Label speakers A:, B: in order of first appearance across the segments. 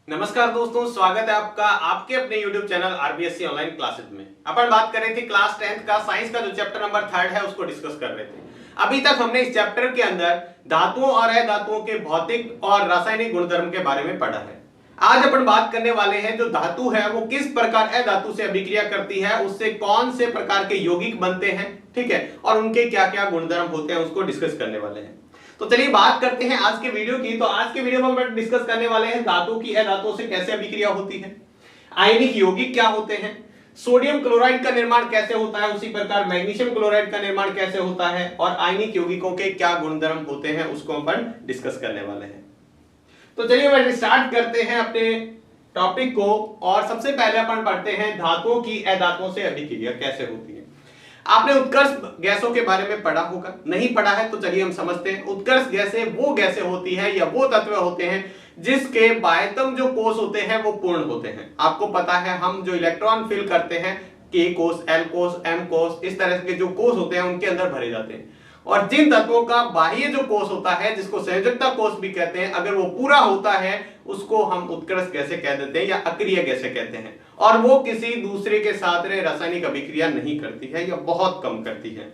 A: नमस्कार दोस्तों, स्वागत है आपका आपके अपने YouTube channel RBSC online classes में। अपन बात कर रहे थे क्लास 10th का साइंस का जो चैप्टर नंबर 3 है उसको डिस्कस कर रहे थे। अभी तक हमने इस चैप्टर के अंदर धातुओं और अधातुओं के भौतिक और रासायनिक गुणधर्म के बारे में पढ़ा है। आज अपन बात करने वाले हैं जो धातु है वो किस प्रकार अधातु से अभिक्रिया करती है, उससे कौन से प्रकार के यौगिक बनते हैं, ठीक है, और उनके क्या क्या गुणधर्म होते हैं उसको डिस्कस करने वाले हैं। तो चलिए बात करते हैं आज के वीडियो की। तो आज के वीडियो में हम डिस्कस करने वाले हैं धातु की अधातुओं से कैसे अभिक्रिया होती है, आयनिक यौगिक क्या होते हैं, सोडियम क्लोराइड का निर्माण कैसे होता है, उसी प्रकार मैग्नीशियम क्लोराइड का निर्माण कैसे होता है, और आयनिक यौगिकों के क्या गुणधर्म होते हैं उसको हम डिस्कस करने वाले हैं। तो चलिए मैं स्टार्ट करते हैं अपने टॉपिक को। और सबसे पहले अपन पढ़ते हैं धातुओं की अधातुओं से अभिक्रिया कैसे होती है। आपने उत्कर्ष गैसों के बारे में पढ़ा होगा, नहीं पढ़ा है तो चलिए हम समझते हैं। उत्कर्ष गैसें वो गैसें होती है या वो तत्व होते हैं जिसके बाह्यतम जो कोष होते हैं वो पूर्ण होते हैं। आपको पता है हम जो इलेक्ट्रॉन फिल करते हैं के कोष, एल कोष, एम कोष, इस तरह के जो कोष होते हैं उनके अंदर भरे जाते हैं। और जिन तत्वों का बाह्य जो कोष होता है जिसको संयोजकता कोष भी कहते हैं, अगर वो पूरा होता है उसको हम उत्कर्ष गैसें कह देते हैं या अक्रिय गैसें कहते हैं। और वो किसी दूसरे के साथ रासायनिक अभिक्रिया नहीं करती है या बहुत कम करती है,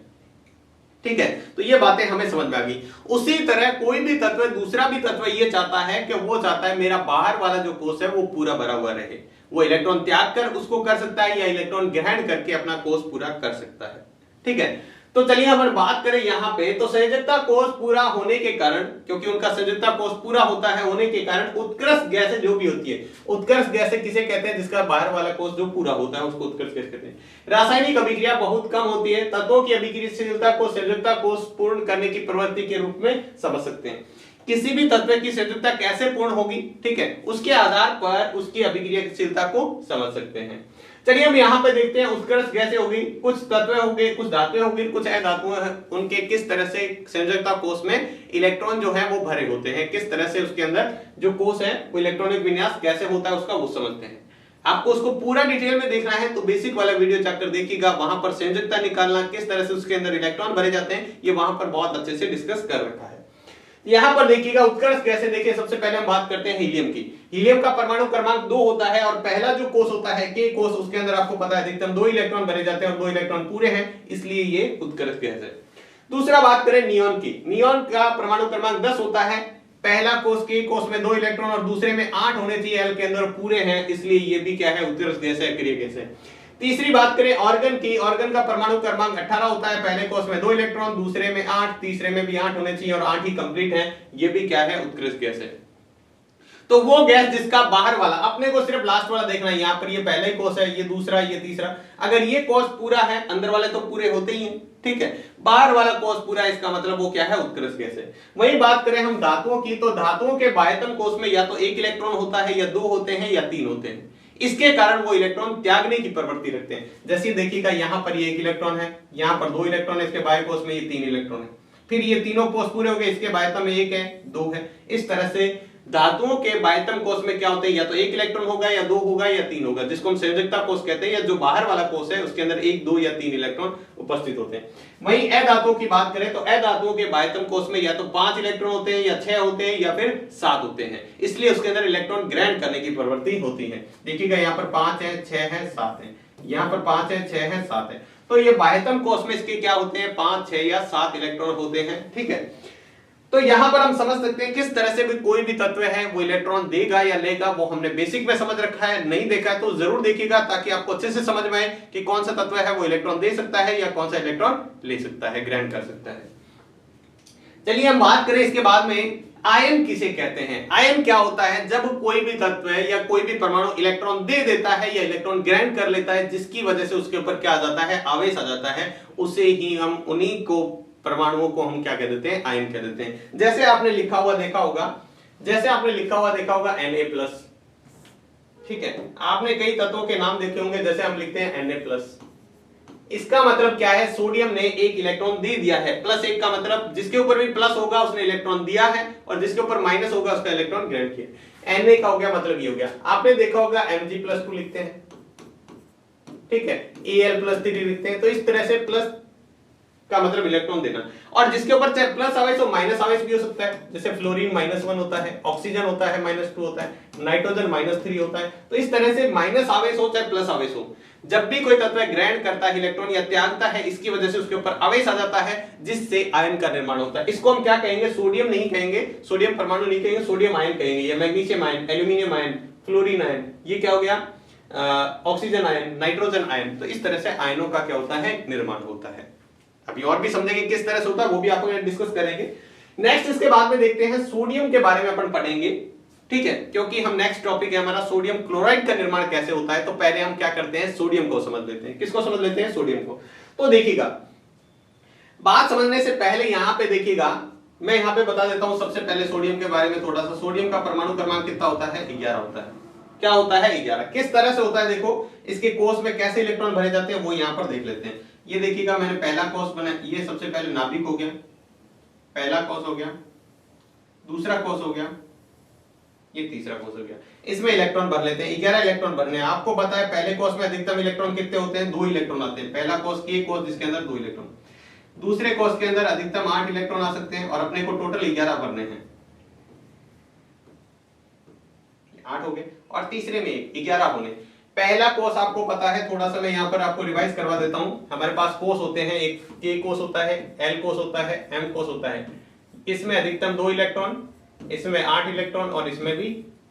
A: ठीक है। तो ये बातें हमें समझ में आ गई। उसी तरह कोई भी तत्व, दूसरा भी तत्व ये चाहता है कि वो चाहता है मेरा बाहर वाला जो कोष है वो पूरा भरा हुआ रहे। वो इलेक्ट्रॉन त्याग कर उसको कर सकता है या इलेक्ट्रॉन ग्रहण करके अपना कोष पूरा कर सकता है, ठीक है। तो चलिए हम बात करें यहां पे, तो संयोजकता कोष पूरा होने के कारण, क्योंकि उनका संयोजकता कोष पूरा होता है होने के कारण उत्कर्ष गैसें जो भी होती है, उत्कर्ष गैसें किसे कहते हैं, जिसका बाहर वाला कोष जो पूरा होता है उसको उत्कर्ष गैस कहते हैं। रासायनिक अभिक्रिया बहुत कम होती है। तत्वों की अभिक्रियाशीलता को संयोजकता कोष पूर्ण करने की प्रवृत्ति के रूप में समझ सकते हैं। किसी भी तत्व की संयोजकता कैसे पूर्ण होगी, ठीक है, उसके आधार पर उसकी अभिक्रियाशीलता को समझ सकते हैं। चलिए हम यहां पे देखते हैं उत्कर्ष गैसें होगी, कुछ तत्व होंगे, कुछ धातुएं होंगी, कुछ अधातुएं हैं, उनके किस तरह से संयोजकता कोष में इलेक्ट्रॉन जो है वो भरे होते हैं, किस तरह से उसके अंदर जो कोष है वो इलेक्ट्रॉनिक विन्यास कैसे होता है उसका वो समझते हैं। आपको उसको पूरा डिटेल में देखना है तो बेसिक वाला वीडियो जाकर देखिएगा, वहां पर संयोजकता निकालना, किस तरह से उसके अंदर इलेक्ट्रॉन भरे जाते हैं, ये वहां पर बहुत अच्छे से डिस्कस कर रखा है। यहां पर देखिएगा उत्कर्ष गैसें, देखिए सबसे पहले हम बात करते हैं हीलियम की। हीलियम का परमाणु क्रमांक 2 होता है और पहला जो कोष होता है के कोष, उसके अंदर आपको पता है अधिकतम 2 इलेक्ट्रॉन भरे जाते हैं और 2 इलेक्ट्रॉन पूरे हैं, इसलिए ये उत्कर्ष गैस है। दूसरा बात करें नियोन की। नियोन का परमाणु क्रमांक 10 होता है। पहला कोष के कोष में 2 इलेक्ट्रॉन और दूसरे में 8 होने चाहिए, एल के अंदर पूरे हैं, इसलिए ये भी क्या है, उत्कर्ष गैस है, अक्रिय गैस है। तीसरी बात करें ऑर्गन की। ऑर्गन का परमाणु क्रमांक 18 होता है। पहले कोष में 2 इलेक्ट्रॉन, दूसरे में 8, तीसरे में भी 8 होने चाहिए और 8 ही कंप्लीट है, ये भी क्या है, उत्कृष्ट गैस है। तो वो गैस जिसका बाहर वाला, अपने को सिर्फ लास्ट वाला देखना है, यहाँ पर ये पहले कोष है, ये दूसरा, ये तीसरा, अगर ये कोष पूरा है, अंदर वाले तो पूरे होते ही हैं, ठीक है, बाहर वाला कोष पूरा है, इसका मतलब वो क्या है, उत्कृष्ट गैस है। वही बात करें हम धातुओं की, तो धातुओं के बाह्यतम कोष में या तो 1 इलेक्ट्रॉन होता है या 2 होते हैं या 3 होते हैं। इसके कारण वो इलेक्ट्रॉन त्यागने की प्रवृत्ति रखते हैं। जैसे देखिएगा यहाँ पर ये 1 इलेक्ट्रॉन है, यहाँ पर 2 इलेक्ट्रॉन है, इसके बाह्य कोष में ये 3 इलेक्ट्रॉन है, फिर ये तीनों कोष पूरे हो गए, इसके बाह्यतम में 1 है, 2 है। इस तरह से धातुओं के बाह्यतम कोष में क्या होते हैं, या तो 1 इलेक्ट्रॉन होगा या 2 होगा या 3 होगा, जिसको हम संयोजकता कोष कहते हैं, या जो बाहर वाला कोष है उसके अंदर 1, 2 या 3 इलेक्ट्रॉन उपस्थित होते हैं। वहीं अधातुओं की बात करें तो अधातुओं के बाह्यतम कोष में या तो 5 इलेक्ट्रॉन होते हैं या 6 होते हैं या फिर 7 होते हैं, इसलिए उसके अंदर इलेक्ट्रॉन ग्रहण करने की प्रवृत्ति होती है। देखिएगा यहाँ पर 5 है, 6 है, 7 है, यहाँ पर 5 है, 6 है, 7 है, तो ये बाह्यतम कोष में इसके क्या होते हैं, 5, 6 या 7 इलेक्ट्रॉन होते हैं, ठीक है। तो यहां पर हम समझ सकते हैं किस तरह से भी कोई भी तत्व है वो इलेक्ट्रॉन देगा या लेगा, वो हमने बेसिक में समझ रखा है। नहीं देखा है तो जरूर देखिएगा ताकि आपको अच्छे से समझ में आए कि कौन सा तत्व है वो इलेक्ट्रॉन दे सकता है या कौन सा इलेक्ट्रॉन ले सकता है, ग्रहण कर सकता है। चलिए हम बात करें इसके बाद में आयन किसे कहते हैं। आयन क्या होता है, जब कोई भी तत्व है या कोई भी परमाणु इलेक्ट्रॉन दे देता है या इलेक्ट्रॉन ग्रहण कर लेता है, जिसकी वजह से उसके ऊपर क्या आ जाता है, आवेश आ जाता है, उसे ही हम, उन्हीं को परमाणुओं को हम क्या कह देते हैं, आयन कह देते हैं। जैसे आपने लिखा हुआ देखा होगा, Na+, ठीक है, आपने कई तत्वों के नाम देखे होंगे, जैसे हम लिखते हैं Na+, इसका मतलब क्या है, सोडियम ने 1 इलेक्ट्रॉन दे दिया है। +1 का मतलब जिसके ऊपर भी प्लस होगा उसने इलेक्ट्रॉन दिया है और जिसके ऊपर माइनस होगा उसका इलेक्ट्रॉन ग्रहण किया। Na का हो गया, मतलब ये हो गया। आपने देखा होगा Mg+2 लिखते हैं, ठीक है, Al+3 लिखते हैं, तो इस तरह से प्लस का मतलब इलेक्ट्रॉन देना, और जिसके ऊपर चाहे प्लस आवेश हो माइनस आवेश भी हो सकता है, जैसे फ्लोरीन -1 होता है, ऑक्सीजन होता है -2 होता है, नाइट्रोजन -3 होता है। तो इस तरह से माइनस आवेश हो चाहे प्लस आवेश हो, जब भी कोई तत्व ग्रहण करता है इलेक्ट्रॉन या त्यागता है, इसकी वजह से उसके ऊपर आवेश आ जाता है, जिससे आयन का निर्माण होता है। इसको हम क्या कहेंगे, सोडियम नहीं कहेंगे, सोडियम परमाणु नहीं कहेंगे, सोडियम आयन कहेंगे, या magnesium ion, aluminium ion, fluorine ion, ये क्या हो गया, ऑक्सीजन आयन, नाइट्रोजन आयन। तो इस तरह से आयनों का क्या होता है, निर्माण होता है। अभी और भी समझेंगे किस तरह से होता है, वो भी आपको डिस्कस करेंगे। नेक्स्ट इसके बाद में देखते हैं सोडियम के बारे में अपन पढ़ेंगे, ठीक है, क्योंकि हम नेक्स्ट टॉपिक है हमारा सोडियम क्लोराइड का निर्माण कैसे होता है। तो पहले हम क्या करते हैं, सोडियम को समझ लेते हैं। किसको समझ लेते हैं, सोडियम को। तो देखिएगा, बात समझने से पहले यहां पे देखिएगा, मैं यहां पे बता देता हूं सबसे पहले सोडियम के बारे में थोड़ा सा। सोडियम का परमाणु क्रमांक कितना होता है, 11 होता है। क्या होता है, 11। किस तरह से होता है, देखो इसके कोष में कैसे इलेक्ट्रॉन भरे जाते हैं वो यहां पर देख लेते हैं। ये देखिएगा, मैंने पहला कोष बनाया, ये सबसे पहले नाभिक हो गया, पहला कोष हो गया, दूसरा कोष हो गया, ये तीसरा कोष हो गया। इसमें इलेक्ट्रॉन भर लेते हैं, 11 इलेक्ट्रॉन भरने हैं। आपको पता है पहले कोष में अधिकतम इलेक्ट्रॉन कितने होते हैं, 2 इलेक्ट्रॉन आते हैं। पहला कोष के कोष जिसके अंदर 2 इलेक्ट्रॉन, दूसरे कोष के अंदर अधिकतम 8 इलेक्ट्रॉन आ सकते हैं, और अपने को टोटल 11 भरने हैं, 8 हो गए, और तीसरे में 11 होने। पहला कोष आपको पता है, थोड़ा सा मैं यहां पर आपको रिवाइज करवा देता हूं। हमारे पास कोष होते हैं, एक के कोष होता है, एल कोष होता है, एम कोष होता है। इसमें अधिकतम 2 इलेक्ट्रॉन, इसमें 8 इलेक्ट्रॉन, और इसमें भी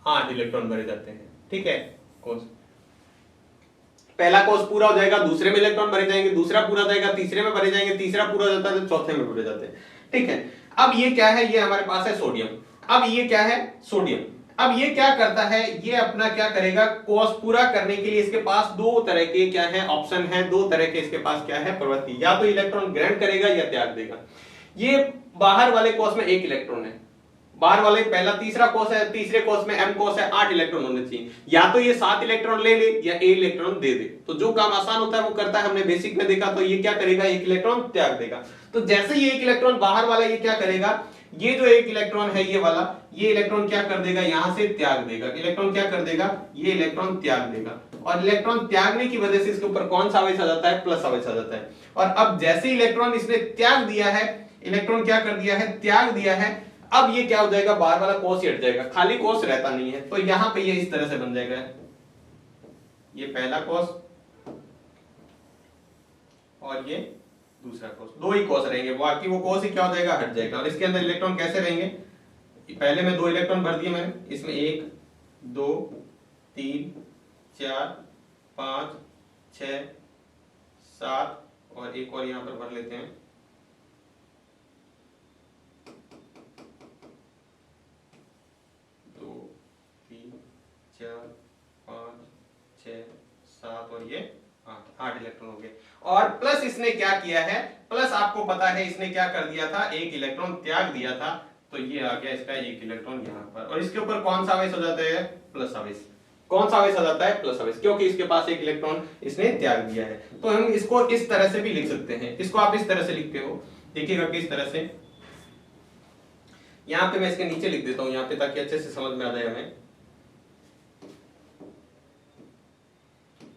A: 8 इलेक्ट्रॉन भरे जाते हैं, ठीक है। कोष, पहला कोष पूरा हो जाएगा, दूसरे में इलेक्ट्रॉन भरे जाएंगे, दूसरा पूरा जाएगा, तीसरे में भरे जाएंगे, तीसरा पूरा हो जाता है तो चौथे में भरे जाते हैं, ठीक है। अब ये क्या है, ये हमारे पास है सोडियम। अब ये क्या है, सोडियम। अब ये क्या करता है, ये अपना क्या करेगा, कोष पूरा करने के लिए इसके पास 2 तरह के क्या है, ऑप्शन है, 2 तरह के इसके पास क्या है, प्रवृत्ति। या तो इलेक्ट्रॉन ग्रहण करेगा या त्याग देगा। ये बाहर वाले कोष में 1 इलेक्ट्रॉन है, बाहर वाले पहला तीसरा कोष है, तीसरे कोष में एम कोष है, 8 इलेक्ट्रॉन होने चाहिए। या तो ये 7 इलेक्ट्रॉन ले ले या 1 इलेक्ट्रॉन दे दे, तो जो काम आसान होता है वो करता है। हमने बेसिक में देखा, तो ये क्या करेगा, 1 इलेक्ट्रॉन त्याग देगा। तो जैसे ये 1 इलेक्ट्रॉन बाहर वाला ये क्या करेगा, ये जो 1 इलेक्ट्रॉन है ये वाला, ये इलेक्ट्रॉन क्या कर देगा, यहां से त्याग देगा। इलेक्ट्रॉन क्या कर देगा, ये इलेक्ट्रॉन त्याग देगा, और इलेक्ट्रॉन त्यागने की वजह से इसके ऊपर कौन सा आवेश आ जाता है, प्लस आवेश आ जाता है। और अब जैसे इलेक्ट्रॉन इसने त्याग दिया है, इलेक्ट्रॉन क्या कर दिया है, त्याग दिया है, अब ये क्या हो जाएगा, बाहर वाला कोष हट जाएगा, खाली कोष रहता नहीं है। तो यहां पे ये इस तरह से बन जाएगा, ये पहला कोष और ये दूसरा कोष, 2 ही कोष रहेंगे, बाकी वो कोष ही क्या हो जाएगा, हट जाएगा। और इसके अंदर इलेक्ट्रॉन कैसे रहेंगे, पहले में 2 इलेक्ट्रॉन भर दिए मैंने, इसमें 1 2 3 4 5 6 7, और एक और यहां पर भर लेते हैं, 2 3 4 5 6 7, और ये 8 इलेक्ट्रॉन हो गए। और प्लस इसने क्या किया है, प्लस आपको पता है इसने क्या कर दिया था, 1 इलेक्ट्रॉन त्याग दिया था, तो ये आ गया इसका 1 इलेक्ट्रॉन यहाँ पर। और इसके ऊपर कौन सा आवेश हो जाता है, प्लस आवेश। कौन सा आवेश आ जाता है, प्लस आवेश, क्योंकि इसके पास 1 इलेक्ट्रॉन इसने त्याग दिया है। तो हम इसको इस तरह से भी लिख सकते हैं। इसको आप इस तरह से लिखते हो, देखिएगा किस तरह से, यहाँ पे मैं इसके नीचे लिख देता हूं यहाँ पे, ताकि अच्छे से समझ में आ जाए हमें,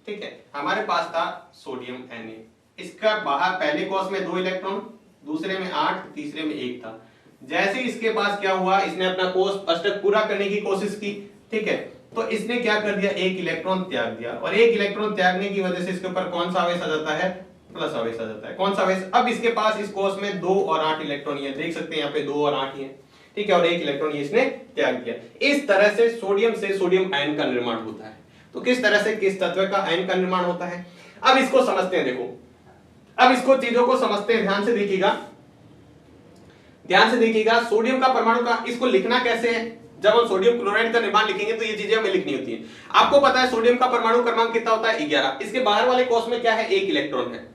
A: ठीक है। हमारे पास था सोडियम Na, इसका बाहर पहले कोष में 2 इलेक्ट्रॉन, दूसरे में 8, तीसरे में 1 था। जैसे इसके पास क्या हुआ, इसने अपना कोष अष्टक पूरा करने की कोशिश की, ठीक है, तो इसने क्या कर दिया, 1 इलेक्ट्रॉन त्याग दिया, और 1 इलेक्ट्रॉन त्यागने की वजह से इसके ऊपर कौन सा आवेश आ जाता है, प्लस आवेश आ जाता है। कौन सा आवेश, अब इसके पास इस कोष में 2 और 8 इलेक्ट्रॉन है, देख सकते हैं यहाँ पे 2 और 8 ही है, ठीक है, और 1 इलेक्ट्रॉन इसने त्याग दिया। इस तरह से सोडियम से सोडियम आयन का निर्माण होता है। तो किस तरह से किस तत्व का आयन का निर्माण होता है, अब इसको समझते हैं। देखो अब इसको चीजों को समझते हैं, ध्यान से देखिएगा, ध्यान से देखिएगा। सोडियम का परमाणु का इसको लिखना कैसे है, जब हम सोडियम क्लोराइड का निर्माण लिखेंगे तो ये चीजें हमें लिखनी होती है। आपको पता है सोडियम का परमाणु क्रमांक कितना होता है, 11। इसके बाहर वाले कोष में क्या है, 1 इलेक्ट्रॉन है।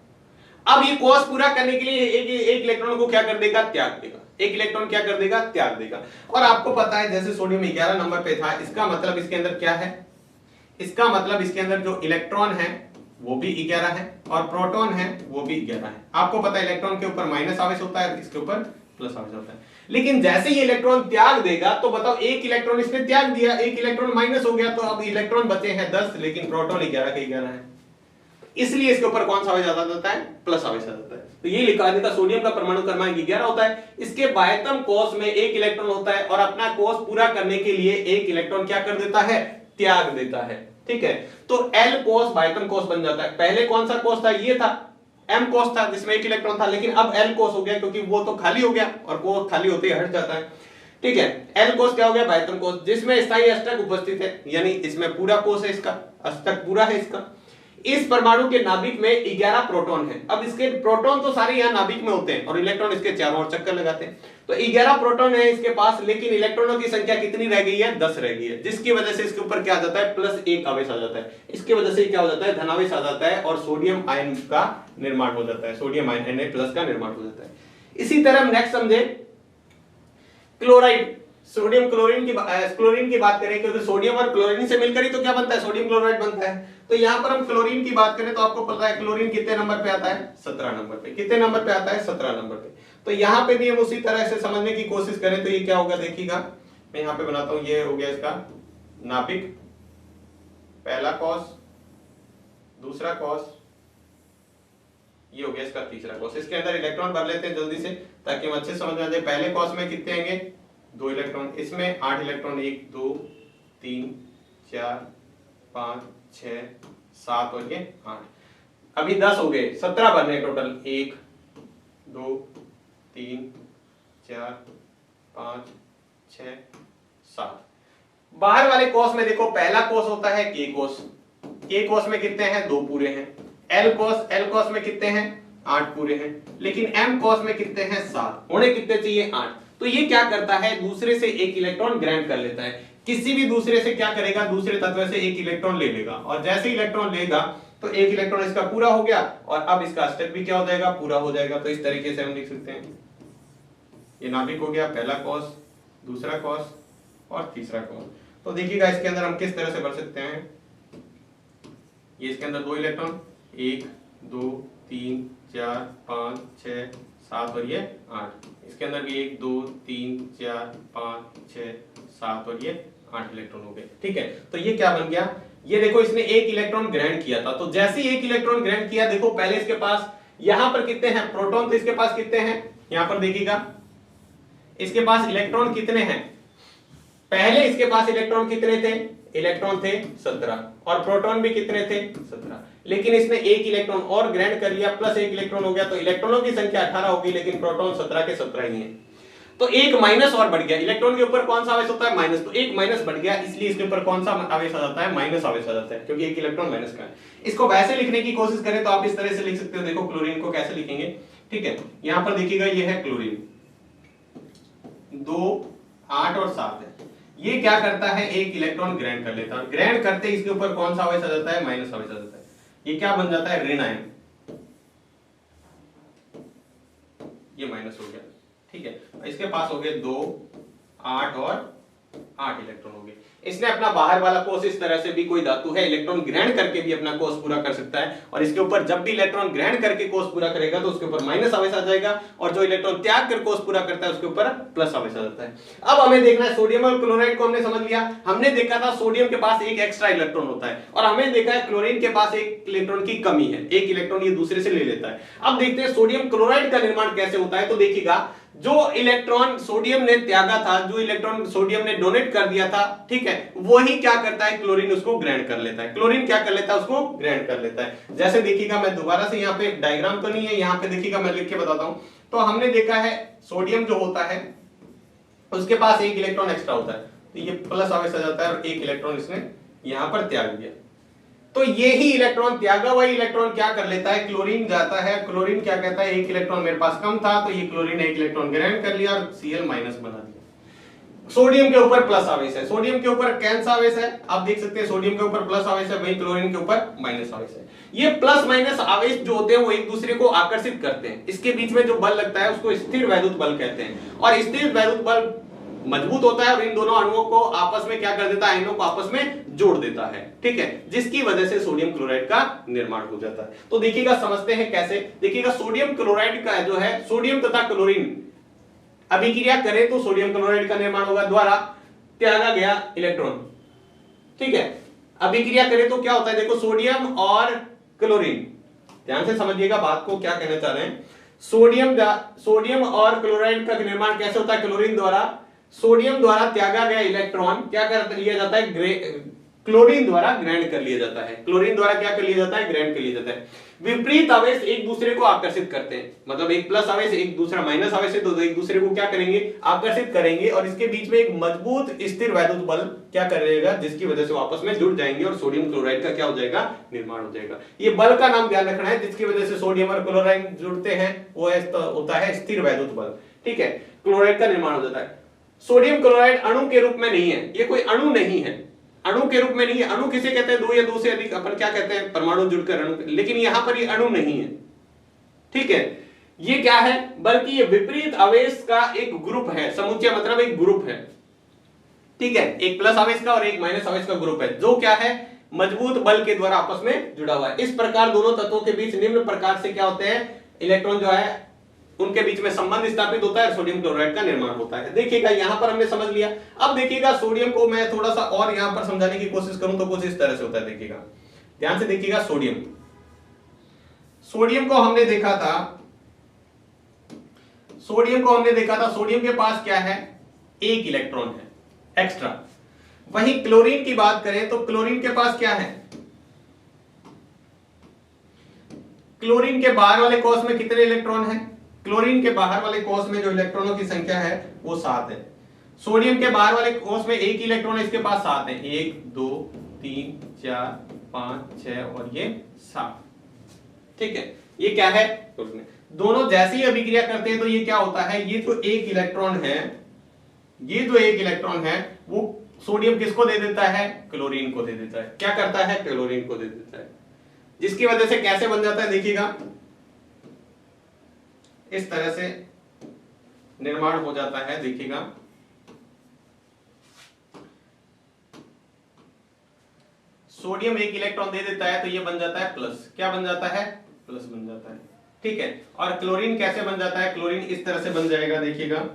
A: अब ये कोष पूरा करने के लिए एक इलेक्ट्रॉन को क्या कर देगा, त्याग देगा। 1 इलेक्ट्रॉन क्या कर देगा, त्याग देगा। और आपको पता है जैसे सोडियम 11 नंबर पे था, इसका मतलब इसके अंदर क्या है, इसका मतलब इसके अंदर जो इलेक्ट्रॉन है वो भी 11 है, और प्रोटॉन है वो भी 11 है। आपको पता है इलेक्ट्रॉन के ऊपर माइनस आवेश होता है, इसके ऊपर प्लस आवेश होता है। लेकिन जैसे ये इलेक्ट्रॉन त्याग देगा, तो बताओ 1 इलेक्ट्रॉन इसने त्याग दिया, 1 इलेक्ट्रॉन माइनस हो गया, तो अब इलेक्ट्रॉन बचे हैं 10, लेकिन प्रोटॉन 11 के 11 है। इसलिए इसके ऊपर कौन सा आवेश आ जाता है, प्लस आवेश आ जाता है। तो ये लिखा है था सोडियम का परमाणु क्रमांक 11 होता है, इसके बाह्यतम कोष में एक इलेक्ट्रॉन होता है और अपना कोष पूरा करने के लिए एक इलेक्ट्रॉन क्या कर देता है, त्याग देता है। ठीक है, तो L कोष बाह्यतम कोष बन जाता है। पहले कौन सा कोष था, ये था M कोष था जिसमें एक इलेक्ट्रॉन था, लेकिन अब L कोष हो गया क्योंकि वो तो खाली हो गया और कोष खाली होते ही हट जाता है। ठीक है, L कोष क्या हो गया, बाह्यतम कोष जिसमें स्थायी अष्टक उपस्थित है, यानी इसमें पूरा कोष है, इसका अष्टक पूरा है इसका। इस परमाणु के नाभिक में 11 प्रोटॉन है। अब इसके प्रोटॉन तो सारे यहाँ नाभिक में होते हैं और इलेक्ट्रॉन इसके चारों ओर चक्कर लगाते हैं। तो 11 प्रोटॉन है इसके पास, लेकिन इलेक्ट्रॉनों की संख्या कितनी रह गई है, 10 रह गई है, जिसकी वजह से इसके ऊपर क्या आ जाता है, +1 आवेश आ जाता है। इसकी वजह से क्या हो जाता है, धनावेश आ जाता है और सोडियम आयन का निर्माण हो जाता है, सोडियम आयन Na+ का निर्माण हो जाता है। इसी तरह हम नेक्स्ट समझे क्लोराइड, सोडियम क्लोरीन की बात करें, क्योंकि सोडियम और क्लोरीन से मिलकर ही तो क्या बनता है, सोडियम क्लोराइड बनता है। तो यहां पर हम क्लोरीन की बात करें तो आपको पता है क्लोरीन कितने नंबर पे आता है, 17 नंबर पे। कितने नंबर पे आता है, 17 नंबर पे। तो यहां पे भी हम उसी तरह से समझने की कोशिश करें तो ये क्या होगा, देखिएगा मैं यहां पे बनाता हूं, ये हो गया इसका नाभिक, पहला कोष, दूसरा कोष, ये हो गया इसका तीसरा कोष। इसके अंदर इलेक्ट्रॉन भर लेते हैं जल्दी से ताकि हम अच्छे समझ में आ जाए। पहले कोष में कितने आएंगे, 2 इलेक्ट्रॉन, इसमें 8 इलेक्ट्रॉन, 1 2 3 4 5 6 7 और ये 8, अभी 10 हो गए, 17 बन रहे टोटल, 1 2 3 4 5 6 7। बाहर वाले कोष में देखो, पहला कोष होता है K कोष, K कोष में कितने हैं, 2 पूरे हैं। L कोष में कितने हैं, 8 पूरे हैं। लेकिन M कोष में कितने हैं, 7, होने कितने चाहिए, 8। तो ये क्या करता है, दूसरे से एक इलेक्ट्रॉन ग्रहण कर लेता है। किसी भी दूसरे से क्या करेगा, दूसरे तत्व से एक इलेक्ट्रॉन ले लेगा और जैसे इलेक्ट्रॉन लेगा तो एक इलेक्ट्रॉन इसका पूरा हो गया और अब इसका अष्टक भी क्या हो जाएगा, पूरा हो जाएगा। तो इस तरीके से हम लिख सकते हैं, ये नाभिक हो गया, पहला कोष, दूसरा कोष और तीसरा कोष। तो देखिएगा इसके अंदर हम किस तरह से भर सकते हैं, ये इसके अंदर 2 इलेक्ट्रॉन, 1 2 3 4 5 6 7 और ये 8, इसके अंदर भी 1 2 3 4 5 6 7 और ये 8 इलेक्ट्रॉन हो गए। ठीक है, तो ये क्या बन गया, ये देखो इसने एक इलेक्ट्रॉन ग्रहण किया था। तो जैसे ही एक इलेक्ट्रॉन ग्रहण किया, देखो पहले इसके पास यहां पर कितने हैं प्रोटॉन, तो इसके पास कितने हैं, यहां पर देखिएगा इसके पास इलेक्ट्रॉन कितने हैं, पहले इसके पास इलेक्ट्रॉन कितने थे, इलेक्ट्रॉन थे 17 और प्रोटॉन भी कितने थे, 17। लेकिन इसने एक इलेक्ट्रॉन और ग्रहण कर लिया, +1 इलेक्ट्रॉन हो गया, तो इलेक्ट्रॉनों की संख्या 18 होगी, लेकिन प्रोटॉन 17 के 17 ही है। तो एक माइनस और बढ़ गया, इलेक्ट्रॉन के ऊपर कौन सा आवेश होता है, माइनस, तो एक माइनस बढ़ गया, इसलिए इसके ऊपर कौन सा आवेश आ जाता है, माइनस आवेश आ जाता है, क्योंकि एक इलेक्ट्रॉन माइनस का है। इसको वैसे लिखने की कोशिश करें तो आप इस तरह से लिख सकते हो, देखो क्लोरीन को कैसे लिखेंगे। ठीक है, यहां पर देखिएगा ये है क्लोरीन, 2 8 और 7 है। ये क्या करता है, एक इलेक्ट्रॉन ग्रहण कर लेता है, ग्रहण करते इसके ऊपर कौन सा आवेश आ जाता है, माइनस आवेश आ जाता है। ये क्या बन जाता है, ऋण आयन, ये माइनस हो गया। ठीक है, इसके पास हो गए 2 8 और 8 इलेक्ट्रॉन हो गए। इसने अपना बाहर वाला कोष, इस तरह से भी कोई धातु है इलेक्ट्रॉन ग्रहण करके भी अपना कोष पूरा कर सकता है, और इसके ऊपर जब भी इलेक्ट्रॉन ग्रहण करके कोष पूरा करेगा तो उसके ऊपर माइनस आवेश आ जाएगा, और जो इलेक्ट्रॉन त्याग कर कोष पूरा करता है उसके ऊपर प्लस आवेश आ जाता है। अब हमें देखना है, सोडियम और क्लोराइड को हमने समझ लिया। हमने देखा था सोडियम के पास एक एक्स्ट्रा इलेक्ट्रॉन होता है, और हमें देखा है क्लोरीन के पास एक इलेक्ट्रॉन की कमी है, एक इलेक्ट्रॉन ये दूसरे से ले लेता है। अब देखते हैं सोडियम क्लोराइड का निर्माण कैसे होता है। तो देखिएगा, जो इलेक्ट्रॉन सोडियम ने त्यागा था, जो इलेक्ट्रॉन सोडियम ने डोनेट कर दिया था, ठीक है, वही क्या करता है, क्लोरीन उसको ग्रहण कर लेता है। क्लोरीन क्या कर लेता है, उसको ग्रहण कर लेता है। जैसे देखिएगा, मैं दोबारा से यहाँ पे डायग्राम तो नहीं है, यहाँ पे देखिएगा मैं लिख के बताता हूं। तो हमने देखा है सोडियम जो होता है उसके पास एक इलेक्ट्रॉन एक्स्ट्रा होता है, तो ये प्लस आवेश आ जाता है और एक इलेक्ट्रॉन इसने यहां पर त्याग दिया। तो ये ही इलेक्ट्रॉन, त्यागा हुआ इलेक्ट्रॉन क्या कर लेता है, क्लोरीन जाता है, क्लोरीन क्या कहता है, एक इलेक्ट्रॉन मेरे पास कम था, तो ये क्लोरीन एक इलेक्ट्रॉन ग्रहण कर लिया और Cl- बना दिया। सोडियम के ऊपर प्लस आवेश है, सोडियम के ऊपर कैन सा आवेश है, आप देख सकते हैं सोडियम के ऊपर प्लस आवेश है, वहीं क्लोरीन के ऊपर माइनस आवेश है। ये प्लस माइनस आवेश जो होते हैं वो एक दूसरे को आकर्षित करते हैं। इसके बीच में जो बल लगता है उसको स्थिर वैद्युत बल कहते हैं, और स्थिर वैद्युत बल मजबूत होता है और इन दोनों अणुओं को आपस में क्या कर देता है, आयनों को आपस में जोड़ देता है। ठीक है, जिसकी वजह से सोडियम क्लोराइड का निर्माण हो जाता है। तो देखिएगा, समझते हैं कैसे। देखिएगा, सोडियम क्लोराइड का जो है, सोडियम तथा क्लोरीन अभिक्रिया करे तो सोडियम क्लोराइड का निर्माण होगा, द्वारा त्यागा गया इलेक्ट्रॉन। ठीक है, अभिक्रिया करे तो क्या होता है, देखो सोडियम और क्लोरीन। ध्यान से समझिएगा बात को, क्या कहना चाह रहे हैं। सोडियम और क्लोराइड का निर्माण कैसे होता है? क्लोरीन द्वारा। सोडियम द्वारा त्यागा गया इलेक्ट्रॉन क्या कर लिया जाता है? क्लोरीन द्वारा ग्रहण कर लिया जाता है। क्लोरीन द्वारा क्या कर लिया जाता है? ग्रहण कर लिया जाता है। विपरीत आवेश एक दूसरे को आकर्षित करते हैं, मतलब एक प्लस आवेश एक दूसरा माइनस आवेश है, तो एक दूसरे को क्या करेंगे? आकर्षित करेंगे, और इसके बीच में एक मजबूत स्थिर वैद्युत बल क्या करेगा? जिसकी वजह से वो आपस में जुड़ जाएंगे और सोडियम क्लोराइड का क्या हो जाएगा? निर्माण हो जाएगा। ये बल का नाम ध्यान रखना है, जिसकी वजह से सोडियम और क्लोराइड जुड़ते हैं, वो होता है स्थिर वैद्युत बल। ठीक है, क्लोराइड का निर्माण हो जाता है। सोडियम क्लोराइड अणु के रूप में नहीं है, ये कोई अणु नहीं है, अणु के रूप में नहीं है। अणु किसे कहते हैं? दो या दो से अधिक, अपन क्या कहते हैं? परमाणु जुड़कर अणु, लेकिन यहां पर ये अणु नहीं है। ठीक है, ये क्या है? बल्कि ये विपरीत आवेश का एक ग्रुप है, समुच्चय मतलब एक ग्रुप है। ठीक है, एक प्लस आवेश का और एक माइनस आवेश का ग्रुप है, जो क्या है? मजबूत बल के द्वारा आपस में जुड़ा हुआ है। इस प्रकार दोनों तत्वों के बीच निम्न प्रकार से क्या होते हैं? इलेक्ट्रॉन जो है उनके बीच में संबंध स्थापित होता है, सोडियम क्लोराइड का निर्माण होता है। देखिएगा यहां पर हमने समझ लिया। अब देखिएगा सोडियम को मैं थोड़ा सा और यहां पर समझाने की कोशिश करूं तो कुछ इस तरह से होता है। देखिएगा, ध्यान से देखिएगा। सोडियम को हमने देखा था, सोडियम के पास क्या है? एक इलेक्ट्रॉन है एक्स्ट्रा। वहीं क्लोरीन की बात करें तो क्लोरीन के पास क्या है? क्लोरीन के बाहर वाले कोष में कितने इलेक्ट्रॉन हैं? क्लोरीन के बाहर वाले कोष में जो इलेक्ट्रॉनों की संख्या है वो 7 है। सोडियम के बाहर वाले कोष में एक इलेक्ट्रॉन है, इसके पास 7 है। 1 2 3 4 5 6 और ये 7। ठीक है, ये क्या है? दोनों जैसे ही अभिक्रिया करते हैं तो ये क्या होता है? ये जो एक इलेक्ट्रॉन है वो सोडियम किसको दे देता है? क्लोरीन को दे देता है। क्या करता है? क्लोरीन को दे देता है, जिसकी वजह से कैसे बन जाता है? देखिएगा, इस तरह से निर्माण हो जाता है। देखिएगा, सोडियम एक इलेक्ट्रॉन दे देता है तो ये बन जाता है प्लस। क्या बन जाता है? प्लस बन जाता है। ठीक है, और क्लोरीन कैसे बन जाता है? क्लोरीन इस तरह से बन जाएगा। देखिएगा,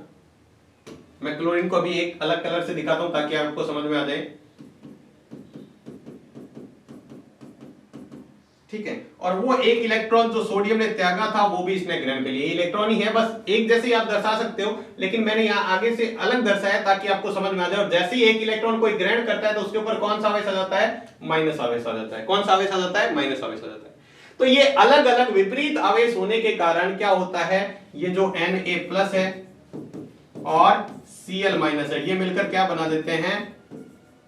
A: मैं क्लोरीन को अभी एक अलग कलर से दिखाता हूं ताकि आपको समझ में आ जाए। ठीक है, और वो एक इलेक्ट्रॉन जो सोडियम ने त्यागा था वो भी इसने ग्रहण कर लिया। इलेक्ट्रॉन ही है, बस एक जैसे ही आप दर्शा सकते हो, लेकिन मैंने यहाँ आगे से अलग दर्शाया ताकि आपको समझ में आ जाए। और जैसे ही एक इलेक्ट्रॉन कोई ग्रहण करता है तो उसके ऊपर कौन सा आवेश आ जाता है? माइनस आवेश आ जाता है। कौन सा आवेश आ जाता है? माइनस आवेश आ जाता है। तो ये अलग अलग विपरीत आवेश होने के कारण क्या होता है? ये जो Na+ है और Cl- है, ये मिलकर क्या बना देते हैं?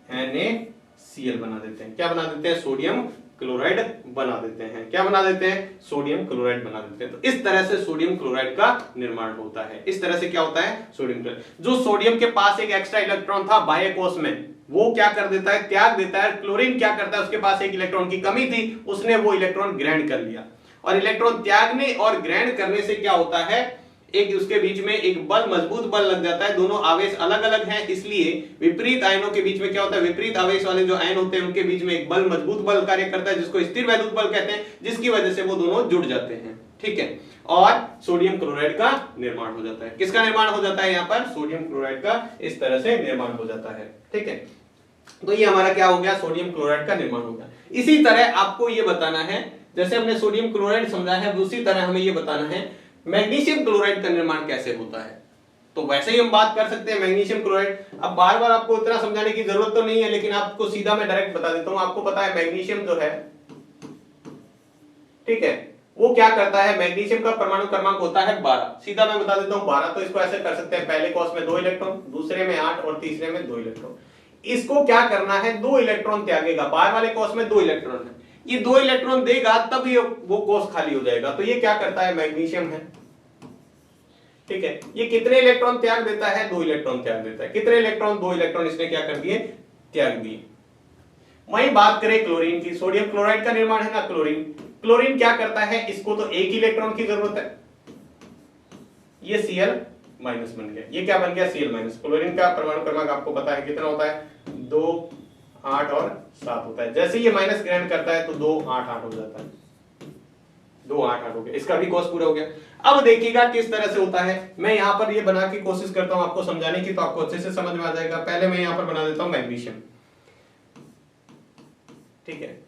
A: NaCl बना देते हैं। क्या बना देते हैं? सोडियम क्लोराइड बना देते हैं। क्या बना देते हैं? सोडियम क्लोराइड बना देते हैं। तो इस तरह से सोडियम क्लोराइड का निर्माण होता है। इस तरह से क्या होता है? Sodium chloride. जो सोडियम के पास एक एक्स्ट्रा इलेक्ट्रॉन था बाह्य कोष में, वो क्या कर देता है? त्याग देता है। क्लोरीन क्या करता है? उसके पास एक इलेक्ट्रॉन की कमी थी, उसने वो इलेक्ट्रॉन ग्रहण कर लिया। और इलेक्ट्रॉन त्यागने और ग्रहण करने से क्या होता है? एक उसके बीच में एक बल, मजबूत बल लग जाता है। दोनों आवेश अलग अलग हैं, इसलिए विपरीत आयनों के बीच में क्या होता है? विपरीत आवेश वाले जो आयन होते हैं उनके बीच में एक बल, मजबूत बल कार्य करता है, जिसको स्थिर वैद्युत बल कहते हैं, जिसकी वजह से वो दोनों जुड़ जाते हैं। ठीक है, और सोडियम क्लोराइड का निर्माण हो जाता है। किसका निर्माण हो जाता है? यहाँ पर सोडियम क्लोराइड का इस तरह से निर्माण हो जाता है। ठीक है, तो ये हमारा क्या हो गया? सोडियम क्लोराइड का निर्माण हो गया। इसी तरह आपको ये बताना है, जैसे हमने सोडियम क्लोराइड समझा है, उसी तरह हमें ये बताना है मैग्नीशियम क्लोराइड का निर्माण कैसे होता है। तो वैसे ही हम बात कर सकते हैं मैग्नीशियम क्लोराइड। अब बार बार आपको इतना समझाने की जरूरत तो नहीं है, लेकिन आपको सीधा मैं डायरेक्ट बता देता हूं। आपको पता है मैग्नीशियम जो है, ठीक है, वो क्या करता है? मैग्नीशियम का परमाणु क्रमांक होता है 12। सीधा मैं बता देता हूं 12। तो इसको ऐसे कर सकते हैं, पहले कोष में 2 इलेक्ट्रॉन, दूसरे में 8 और तीसरे में 2 इलेक्ट्रॉन। इसको क्या करना है? 2 इलेक्ट्रॉन त्यागेगा। बाहर वाले कोष में 2 इलेक्ट्रॉन है, ये 2 इलेक्ट्रॉन देगा तब ये वो कोष खाली हो जाएगा। तो ये क्या करता है? मैग्नीशियम है। ठीक है, ये कितने इलेक्ट्रॉन त्याग देता है? 2 इलेक्ट्रॉन त्याग देता है। कितने इलेक्ट्रॉन? 2 इलेक्ट्रॉन इसने क्या कर दिए? त्याग दिए। वहीं बात करें क्लोरीन की, सोडियम क्लोराइड का निर्माण है ना क्लोरीन। क्लोरीन क्या करता है? इसको तो एक इलेक्ट्रॉन की जरूरत है, ये Cl- बन गया। ये क्या बन गया? Cl-। क्लोरीन का परमाणु क्रमांक आपको पता है कितना होता है? 2 8 और 7 होता है। जैसे ये माइनस ग्रहण करता है तो 2 8 8 हो जाता है। 2 8 8 हो गया, इसका भी कोष पूरा हो गया। अब देखिएगा किस तरह से होता है। मैं यहां पर ये बना की कोशिश करता हूं आपको समझाने की, तो आपको अच्छे से समझ में आ जाएगा। पहले मैं यहां पर बना देता हूं मैग्नीशियम। ठीक है,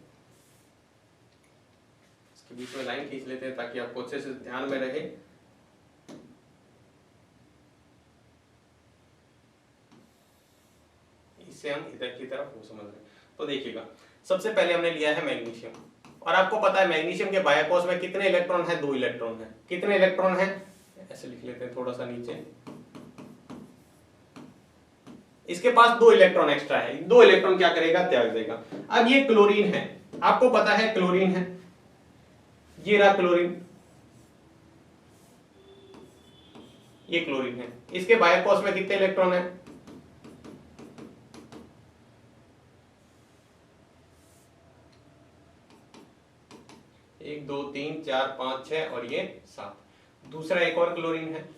A: बीच में लाइन खींच लेते हैं ताकि आपको अच्छे से ध्यान में रहे। इससे हम इधर की तरफ वो समझ रहे हैं। तो देखिएगा, सबसे पहले हमने लिया है मैग्नीशियम, और आपको पता है मैग्नीशियम के बायकोस में कितने इलेक्ट्रॉन है? 2 इलेक्ट्रॉन है। कितने इलेक्ट्रॉन है? ऐसे लिख लेते हैं थोड़ा सा नीचे, इसके पास 2 इलेक्ट्रॉन एक्स्ट्रा है। 2 इलेक्ट्रॉन क्या करेगा? त्याग देगा। अब ये क्लोरीन है, आपको पता है क्लोरीन है, ये रहा क्लोरीन, ये क्लोरीन है। इसके बायकोस में कितने इलेक्ट्रॉन है? 1 2 3 4 5 6 और ये 7। दूसरा एक और क्लोरीन है,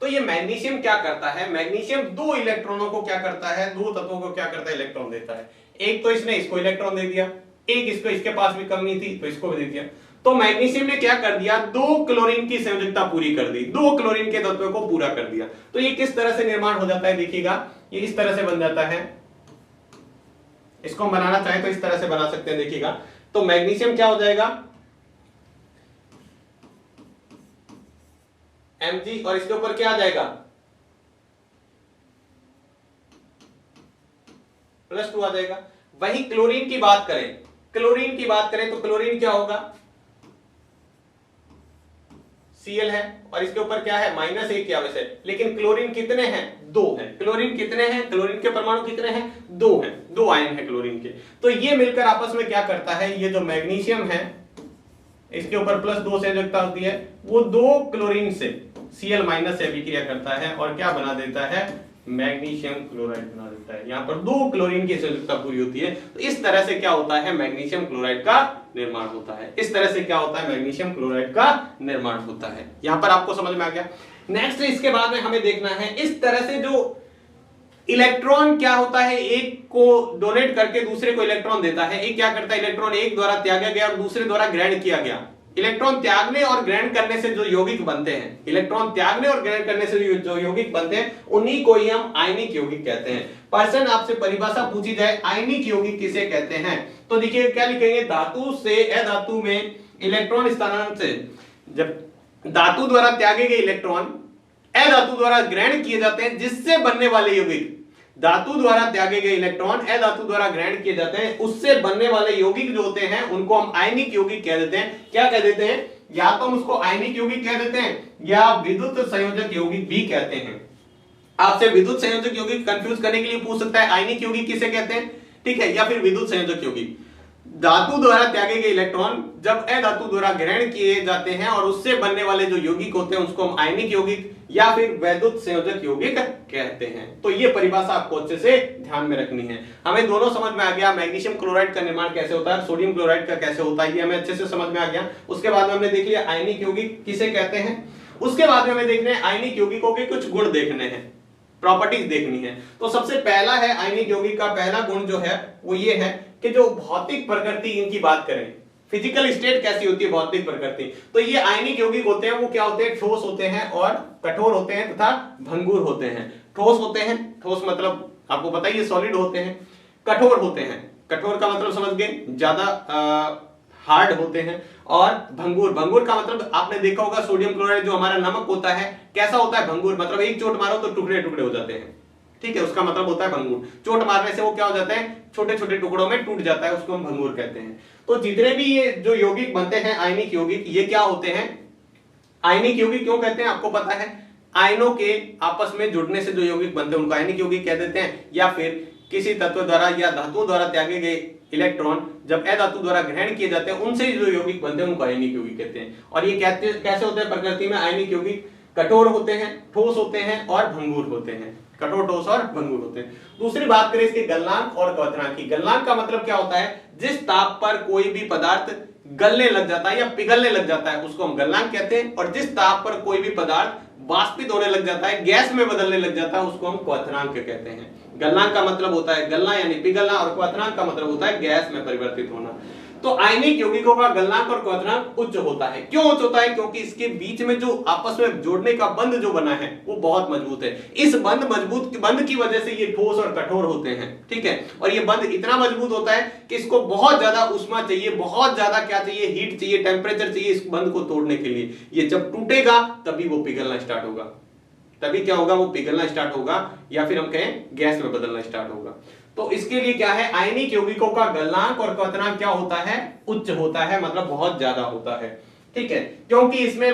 A: तो ये मैग्नीशियम क्या करता है? मैग्नीशियम 2 इलेक्ट्रॉनों को क्या करता है? 2 तत्वों को क्या करता है? इलेक्ट्रॉन देता है। एक तो इसने इसको इलेक्ट्रॉन दे दिया, एक इसको, इसके पास भी कमी थी तो इसको भी दे दिया। तो मैग्नीशियम ने क्या कर दिया? 2 क्लोरीन की संयोजकता पूरी कर दी, 2 क्लोरीन के तत्वों को पूरा कर दिया। तो ये किस तरह से निर्माण हो जाता है? देखिएगा, ये इस तरह से बन जाता है। इसको हम बनाना चाहे तो इस तरह से बना सकते हैं। देखिएगा, तो मैग्नीशियम क्या हो जाएगा? Mg, और इसके ऊपर क्या आ जाएगा? +2 आ जाएगा। वहीं क्लोरीन की बात करें, क्लोरीन की बात करें तो क्लोरीन क्या होगा? Cl है, और इसके ऊपर क्या है? -1 की आवश्यक। लेकिन क्लोरीन कितने हैं? 2 हैं। क्लोरीन कितने हैं? क्लोरीन के परमाणु कितने हैं? 2 हैं। 2 आयन है क्लोरीन के। तो ये मिलकर आपस में क्या करता है? ये जो मैग्नीशियम है, इसके ऊपर +2 संयोजकता होती है, वो 2 क्लोरीन से Cl- से अभिक्रिया करता है और क्या बना देता है? मैग्नीशियम क्लोराइड बना देता है। यहाँ पर 2 क्लोरीन की संयोजकता पूरी होती है। तो इस तरह से क्या होता है? मैग्नीशियम क्लोराइड का निर्माण होता है। इस तरह से क्या होता है? मैग्नीशियम क्लोराइड का निर्माण होता है। यहाँ पर आपको समझ में आ गया। नेक्स्ट, इसके बाद में हमें देखना है इस तरह से जो इलेक्ट्रॉन क्या होता है, एक को डोनेट करके दूसरे को इलेक्ट्रॉन देता है। एक क्या करता है? इलेक्ट्रॉन एक द्वारा त्यागा गया और दूसरे द्वारा ग्रहण किया गया। इलेक्ट्रॉन त्यागने और ग्रहण करने से जो यौगिक बनते हैं, इलेक्ट्रॉन त्यागने और ग्रहण करने से जो यौगिक बनते हैं, उन्हीं को ही हम आयनिक यौगिक कहते हैं। पर्सन आपसे परिभाषा पूछी जाए आयनिक यौगिक किसे कहते हैं, तो देखिए क्या लिखेंगे? धातु से अधातु में इलेक्ट्रॉन स्थानांतरण से, जब धातु द्वारा त्यागे गए इलेक्ट्रॉन अधातु द्वारा ग्रहण किए जाते हैं, जिससे बनने वाले यौगिक, धातु द्वारा त्यागे गए इलेक्ट्रॉन अधातु द्वारा ग्रहण किए जाते हैं, उससे बनने वाले यौगिक जो होते हैं उनको हम आयनिक यौगिक कह देते हैं। क्या कह देते हैं? या तो हम उसको आयनिक यौगिक कह देते हैं या विद्युत संयोजक यौगिक भी कहते हैं। आपसे विद्युत संयोजक यौगिक कंफ्यूज करने के लिए पूछ सकता है, आयनिक यौगिक किसे कहते हैं, ठीक है, या फिर विद्युत संयोजक यौगिक। धातु द्वारा त्यागे गए इलेक्ट्रॉन जब अधातु द्वारा ग्रहण किए जाते हैं और उससे बनने वाले जो यौगिक होते हैं उसको हम आयनिक यौगिक या फिर वैद्युत संयोजक यौगिक कहते हैं। तो ये परिभाषा आपको अच्छे से ध्यान में रखनी है। हमें दोनों समझ में आ गया, मैग्नीशियम क्लोराइड का निर्माण कैसे होता है, सोडियम क्लोराइड का कैसे होता है, ये हमें अच्छे से समझ में आ गया। उसके बाद में हमने देख लिया आयनिक यौगिक किसे कहते हैं। उसके बाद में हमें देखने हैं आयनिक यौगिकों के कुछ गुण देखने हैं, प्रॉपर्टीज देखनी है। तो सबसे पहला है आयनिक यौगिक का पहला गुण जो है वो ये है कि जो भौतिक प्रकृति इनकी बात करें, फिजिकल स्टेट कैसी होती है, भौतिक प्रकृति, तो ये आयनिक यौगिक होते हैं वो क्या होते हैं? ठोस होते हैं और कठोर होते हैं तथा भंगुर होते हैं। ठोस होते हैं, ठोस मतलब आपको पता ही है सॉलिड होते हैं। कठोर होते हैं, कठोर का मतलब समझ गए, ज्यादा हार्ड होते हैं। और भंगुर, भंगुर का मतलब आपने देखा होगा सोडियम क्लोराइड जो हमारा नमक होता है कैसा होता है? भंगुर, मतलब एक चोट मारो तो टुकड़े टुकड़े हो जाते हैं, ठीक है, उसका मतलब होता है भंगुर। चोट मारने से वो क्या हो जाता है? छोटे छोटे टुकड़ों में टूट जाता है, उसको हम भंगुर कहते हैं। तो जितने भी ये जो यौगिक बनते हैं आयनिक यौगिक, ये क्या होते हैं? आयनिक यौगिक क्यों कहते हैं आपको पता है? आयनों के आपस में जुड़ने से जो यौगिक बनते हैं उनको आयनिक यौगिक कह देते हैं, या फिर किसी तत्व द्वारा या धातुओं द्वारा त्यागे गए इलेक्ट्रॉन जब अधातु द्वारा ग्रहण किए जाते हैं उनसे जो यौगिक बनते हैं उनको आयनिक यौगिक कहते हैं। और ये कैसे होते हैं प्रकृति में? आयनिक यौगिक कठोर होते हैं, ठोस होते हैं और भंगुर होते हैं। कठोर, ठोस और भंगुर होते हैं। दूसरी बात करें इसके गलनांक और क्वथनांक की। गलनांक का मतलब क्या होता है? जिस ताप पर कोई भी पदार्थ गलने लग जाता है या पिघलने लग जाता है उसको हम गलनांक कहते हैं। और जिस ताप पर कोई भी पदार्थ वाष्पित होने लग जाता है, गैस में बदलने लग जाता है, उसको हम क्वथनांक कहते हैं। गलनांक का मतलब होता है गलना यानी पिघलना और क्वथनांक का मतलब होता है गैस में परिवर्तित होना। तो आयनिक यौगिकों का गलनांक और क्वथनांक उच्च होता है। क्यों उच्च होता है? क्योंकि इसके बीच में जो आपस में जोड़ने का बंध जो बना है वो बहुत मजबूत है। इस मजबूत बंध की वजह से ये ठोस और कठोर होते हैं, ठीक है। और ये बंध इतना मजबूत होता है कि इसको बहुत ज्यादा उष्मा चाहिए, बहुत ज्यादा क्या चाहिए, हीट चाहिए, टेम्परेचर चाहिए इस बंध को तोड़ने के लिए। ये जब टूटेगा तभी वो पिघलना स्टार्ट होगा, तभी क्या होगा, वो पिघलना स्टार्ट होगा, या फिर हम कहें गैस में बदलना स्टार्ट होगा। तो इसके लिए क्या है, आयनिक यौगिकों का गलनांक और क्वथनांक क्या होता है, उच्च होता है, मतलब बहुत ज्यादा होता है, ठीक है। क्योंकि इसमें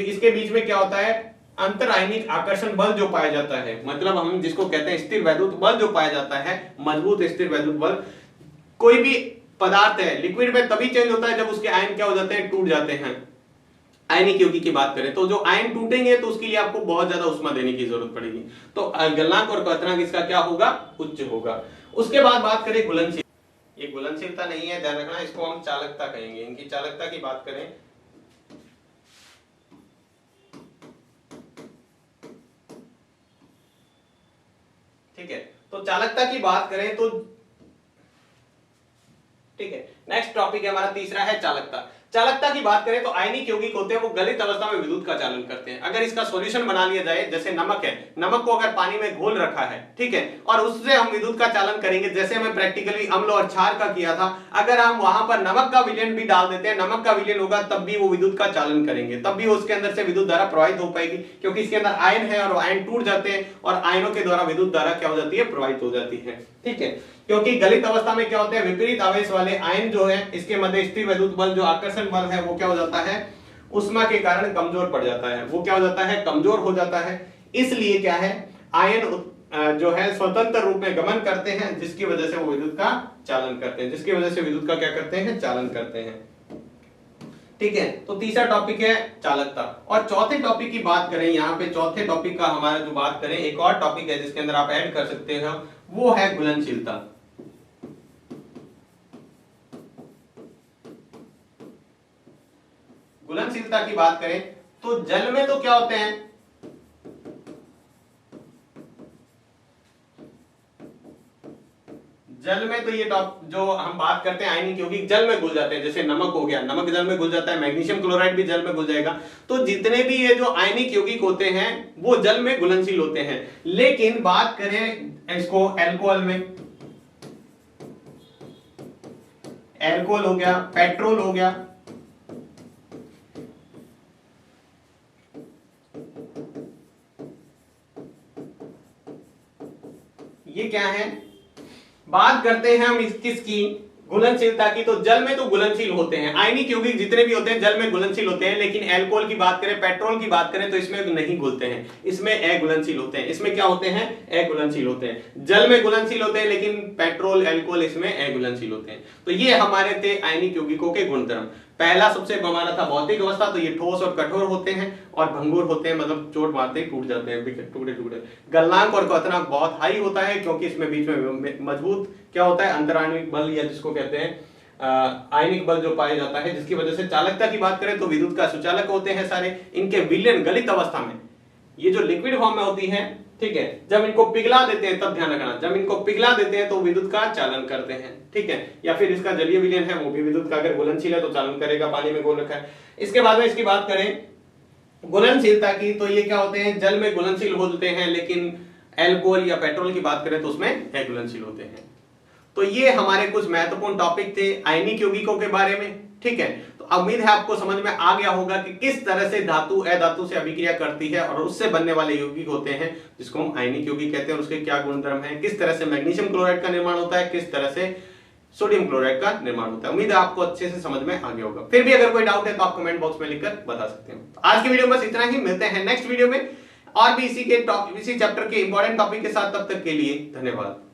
A: इसके बीच में क्या होता है, अंतर आयनिक आकर्षण बल जो पाया जाता है, मतलब हम जिसको कहते हैं स्थिर वैद्युत बल जो पाया जाता है, मजबूत स्थिर वैद्युत बल। कोई भी पदार्थ है लिक्विड में तभी चेंज होता है जब उसके आयन क्या हो जाते हैं, टूट जाते हैं। आयनिक यौगिक की बात करें तो जो आयन टूटेंगे तो उसके लिए आपको बहुत ज्यादा उष्मा देने की जरूरत पड़ेगी। तो गलनांक और क्वथनांक इसका क्या होगा, उच्च होगा। उसके बाद बात करें घुलनशील, ये घुलनशीलता नहीं है, ध्यान रखना, इसको हम चालकता कहेंगे। इनकी चालकता की बात करें, ठीक है, तो चालकता की बात करें तो ठीक है, नेक्स्ट टॉपिक है हमारा तीसरा है चालकता। चालकता की बात करें तो आयनिक यौगिक होते हैं वो गलित अवस्था में विद्युत का चालन करते हैं। अगर इसका सॉल्यूशन बना लिया जाए, जैसे नमक है, नमक को अगर पानी में घोल रखा है, ठीक है, और उससे हम विद्युत का चालन करेंगे, जैसे हमें प्रैक्टिकली अम्ल और क्षार का किया था, अगर हम वहां पर नमक का विलयन भी डाल देते हैं, नमक का विलयन होगा तब भी वो विद्युत का चालन करेंगे, तब भी उसके अंदर से विद्युत धारा प्रवाहित हो पाएगी, क्योंकि इसके अंदर आयन है और आयन टूट जाते हैं और आयनों के द्वारा विद्युत धारा क्या हो जाती है, प्रवाहित हो जाती है, ठीक है। क्योंकि गलित अवस्था में क्या होते हैं, विपरीत आवेश वाले आयन जो है, इसके मध्य स्थिर वैद्युत बल जो आकर्षण बल है वो क्या हो जाता है, उष्मा के कारण कमजोर पड़ जाता है, वो क्या हो जाता है, कमजोर हो जाता है। इसलिए क्या है, आयन जो है स्वतंत्र रूप में गमन करते हैं, जिसकी वजह से वो विद्युत का चालन करते हैं, जिसकी वजह से विद्युत का क्या करते हैं, चालन करते हैं, ठीक है। तो तीसरा टॉपिक है चालकता। और चौथे टॉपिक की बात करें, यहाँ पे चौथे टॉपिक का हमारा जो बात करें, एक और टॉपिक है जिसके अंदर आप ऐड कर सकते हैं, वो है घुलनशीलता। घुलनशीलता की बात करें तो जल में तो क्या होते हैं, जल में तो ये टॉप जो हम बात करते हैं आयनिक यौगिक जल में घुल जाते हैं, जैसे नमक हो गया, नमक जल में घुल जाता है, मैग्नीशियम क्लोराइड भी जल में घुल जाएगा। तो जितने भी ये जो आयनिक यौगिक होते हैं वो जल में घुलनशील होते हैं। लेकिन बात करें इसको एल्कोहल में, एल्कोहल हो गया, पेट्रोल हो गया, ये क्या है, बात करते हैं हम किसकी, घुलनशीलता की। तो जल में तो घुलनशील होते हैं, आयनिक यौगिक जितने भी होते हैं जल में घुलनशील होते हैं, लेकिन एल्कोहल की बात करें, पेट्रोल की बात करें तो इसमें नहीं घुलते हैं, इसमें अघुलनशील होते हैं। इसमें क्या होते हैं, अघुलनशील होते हैं। जल में घुलनशील होते हैं लेकिन पेट्रोल, एल्कोहल इसमें अघुलनशील होते हैं। तो ये हमारे थे आयनिक यौगिकों के गुणधर्म। पहला सबसे हमारा था भौतिक अवस्था, तो ये ठोस और कठोर होते हैं और भंगुर होते हैं, मतलब चोट मारते ही टूट जाते हैं, टुकड़े टुकड़े। गलनांक और क्वथनांक बहुत हाई होता है, क्योंकि इसमें बीच में मजबूत क्या होता है, अंतराणविक बल या जिसको कहते हैं आयनिक बल जो पाया जाता है, जिसकी वजह से चालकता की बात करें तो विद्युत का सुचालक होते हैं सारे। इनके विलयन गलित अवस्था में, ये जो लिक्विड फॉर्म में होती है, ठीक है, जब इनको पिघला देते हैं तब ध्यान रखना, जब इनको पिघला देते हैं तो विद्युत का चालन करते हैं, ठीक है। या फिर इसका जलीय विलयन है वो भी विद्युत का अगर घुलनशील है तो चालन करेगा, पानी में घोल रखा है। इसके बाद में इसकी बात करें घुलनशीलता की, तो ये क्या होते हैं, जल में घुलनशील होते हैं, लेकिन एल्कोहल या पेट्रोल की बात करें तो उसमें अघुलनशील होते हैं। तो ये हमारे कुछ महत्वपूर्ण टॉपिक थे आयनिक यौगिकों के बारे में, ठीक है। तो उम्मीद है आपको समझ में आ गया होगा कि किस तरह से धातु अधातु से अभिक्रिया करती है और उससे बनने वाले यौगिक होते हैं जिसको हम आयनिक यौगिक कहते हैं, और उसके क्या गुणधर्म है, किस तरह से मैग्नीशियम क्लोराइड का निर्माण होता है, किस तरह से सोडियम क्लोराइड का निर्माण होता है। उम्मीद है आपको अच्छे से समझ में आ गया होगा। फिर भी अगर कोई डाउट है तो आप कमेंट बॉक्स में लिखकर बता सकते हैं। आज की वीडियो में बस इतना ही, मिलते हैं नेक्स्ट वीडियो में और भी इसी चैप्टर के इंपॉर्टेंट टॉपिक के साथ। तब तक के लिए धन्यवाद।